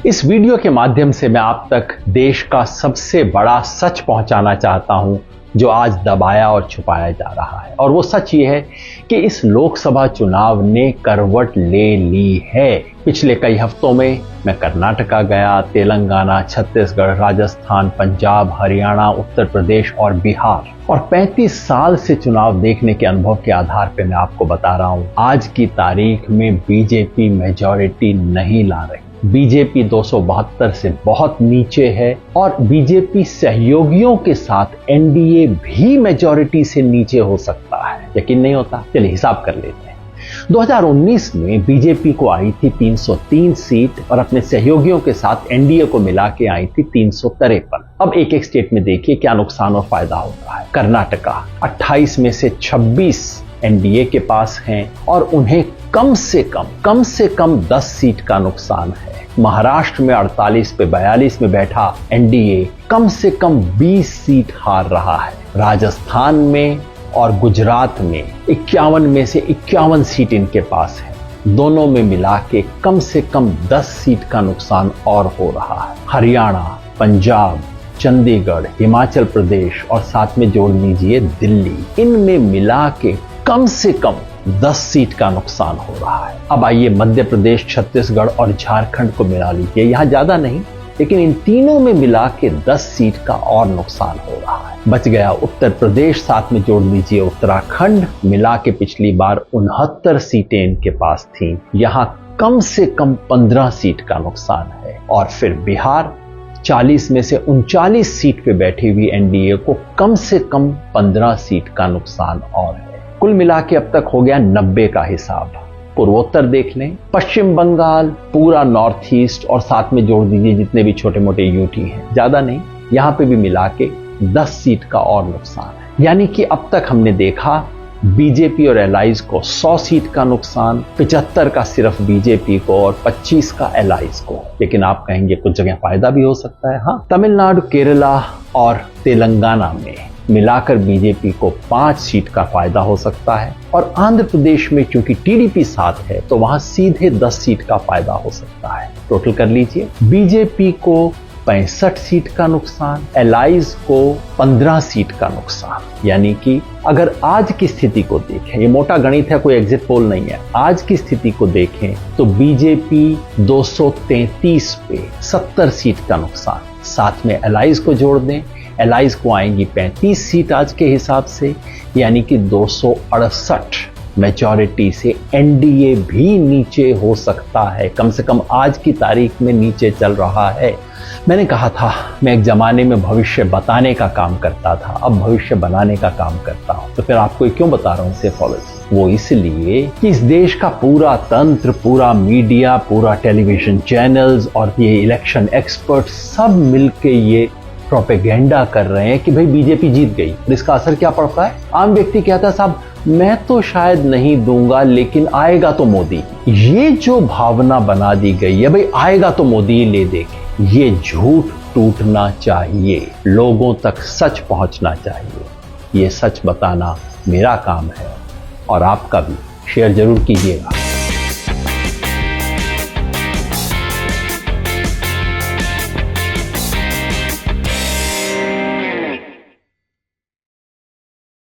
इस वीडियो के माध्यम से मैं आप तक देश का सबसे बड़ा सच पहुंचाना चाहता हूं जो आज दबाया और छुपाया जा रहा है। और वो सच ये है कि इस लोकसभा चुनाव ने करवट ले ली है। पिछले कई हफ्तों में मैं कर्नाटका गया, तेलंगाना, छत्तीसगढ़, राजस्थान, पंजाब, हरियाणा, उत्तर प्रदेश और बिहार, और 35 साल से चुनाव देखने के अनुभव के आधार पर मैं आपको बता रहा हूं, आज की तारीख में बीजेपी मेजॉरिटी नहीं ला रही। बीजेपी 272 से बहुत नीचे है और बीजेपी सहयोगियों के साथ एनडीए भी मेजॉरिटी से नीचे हो सकता है। यकीन नहीं होता? चलिए हिसाब कर लेते हैं। 2019 में बीजेपी को आई थी 303 सीट और अपने सहयोगियों के साथ एनडीए को मिला के आई थी 353। अब एक एक स्टेट में देखिए क्या नुकसान और फायदा होता है। कर्नाटका 28 में से 26 एनडीए के पास हैं और उन्हें कम से कम 10 सीट का नुकसान है। महाराष्ट्र में 48 पे 42 में बैठा एनडीए कम से कम 20 सीट हार रहा है। राजस्थान में और गुजरात में 51 में से 51 सीट इनके पास है। दोनों में मिला के कम से कम 10 सीट का नुकसान और हो रहा है। हरियाणा, पंजाब, चंडीगढ़, हिमाचल प्रदेश और साथ में जोड़ लीजिए दिल्ली, इनमें मिला के कम से कम 10 सीट का नुकसान हो रहा है। अब आइए मध्य प्रदेश, छत्तीसगढ़ और झारखंड को मिला लीजिए। यहां ज्यादा नहीं, लेकिन इन तीनों में मिला के 10 सीट का और नुकसान हो रहा है। बच गया उत्तर प्रदेश, साथ में जोड़ लीजिए उत्तराखंड, मिला के पिछली बार 69 सीटें इनके पास थी। यहां कम से कम 15 सीट का नुकसान है। और फिर बिहार 40 में से 39 सीट पे बैठी हुई एनडीए को कम से कम 15 सीट का नुकसान और है। कुल मिला के अब तक हो गया 90 का हिसाब। पूर्वोत्तर देख लें, पश्चिम बंगाल, पूरा नॉर्थ ईस्ट और साथ में जोड़ दीजिए जितने भी छोटे मोटे यूटी हैं, ज्यादा नहीं, यहां पे भी मिला के 10 सीट का और नुकसान है। यानी कि अब तक हमने देखा बीजेपी और एलाइज को 100 सीट का नुकसान, 75 का सिर्फ बीजेपी को और 25 का एलाइज को। लेकिन आप कहेंगे कुछ जगह फायदा भी हो सकता है। हाँ, तमिलनाडु, केरला और तेलंगाना में मिलाकर बीजेपी को 5 सीट का फायदा हो सकता है। और आंध्र प्रदेश में चूंकि टीडीपी साथ है तो वहां सीधे 10 सीट का फायदा हो सकता है। टोटल कर लीजिए, बीजेपी को 65 सीट का नुकसान, एलाइज को 15 सीट का नुकसान। यानी कि अगर आज की स्थिति को देखें, ये मोटा गणित है, कोई एग्जिट पोल नहीं है, आज की स्थिति को देखें तो बीजेपी 233 पे 70 सीट का नुकसान, साथ में एलाइज को जोड़ दें, एलाइज को आएंगी 35 सीट आज के हिसाब से, यानी कि 268 मेजॉरिटी से एनडीए भी नीचे हो सकता है। कम से कम आज की तारीख में नीचे चल रहा है। मैंने कहा था मैं एक जमाने में भविष्य बताने का काम करता था, अब भविष्य बनाने का काम करता हूं। तो फिर आपको क्यों बता रहा हूं सेफोलॉजी? वो इसलिए कि इस देश का पूरा तंत्र, पूरा मीडिया, पूरा टेलीविजन चैनल्स और ये इलेक्शन एक्सपर्ट सब मिलके ये प्रोपेगेंडा कर रहे हैं कि भाई बीजेपी जीत गई। इसका असर क्या पड़ता है? आम व्यक्ति कहता है साहब मैं तो शायद नहीं दूंगा लेकिन आएगा तो मोदी। ये जो भावना बना दी गई है, भाई आएगा तो मोदी ले देंगे, ये झूठ टूटना चाहिए। लोगों तक सच पहुंचना चाहिए। ये सच बताना मेरा काम है और आपका भी। शेयर जरूर कीजिएगा।